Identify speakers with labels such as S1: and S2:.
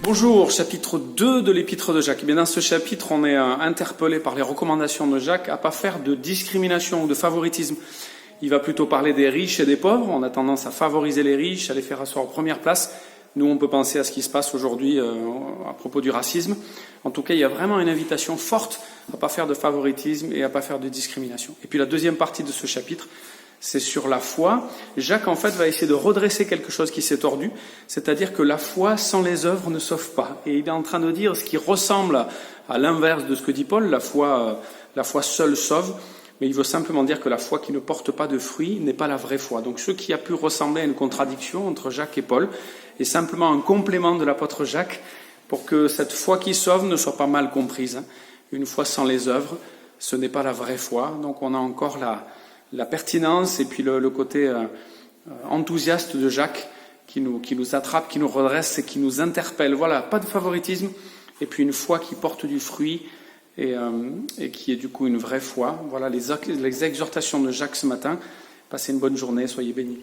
S1: Bonjour, chapitre 2 de l'épître de Jacques. Eh bien, dans ce chapitre, on est interpellé par les recommandations de Jacques à ne pas faire de discrimination ou de favoritisme. Il va plutôt parler des riches et des pauvres. On a tendance à favoriser les riches, à les faire asseoir en première place. Nous, on peut penser à ce qui se passe aujourd'hui à propos du racisme. En tout cas, il y a vraiment une invitation forte à ne pas faire de favoritisme et à ne pas faire de discrimination. Et puis la deuxième partie de ce chapitre, c'est sur la foi. Jacques, en fait, va essayer de redresser quelque chose qui s'est tordu, c'est-à-dire que la foi sans les œuvres ne sauve pas. Et il est en train de dire ce qui ressemble à l'inverse de ce que dit Paul, la foi seule sauve, mais il veut simplement dire que la foi qui ne porte pas de fruits n'est pas la vraie foi. Donc ce qui a pu ressembler à une contradiction entre Jacques et Paul est simplement un complément de l'apôtre Jacques pour que cette foi qui sauve ne soit pas mal comprise. Une foi sans les œuvres, ce n'est pas la vraie foi. Donc on a encore la pertinence et puis le côté enthousiaste de Jacques qui nous attrape, qui nous redresse et qui nous interpelle. Voilà, pas de favoritisme et puis une foi qui porte du fruit et qui est du coup une vraie foi. Voilà les exhortations de Jacques ce matin. Passez une bonne journée, soyez bénis.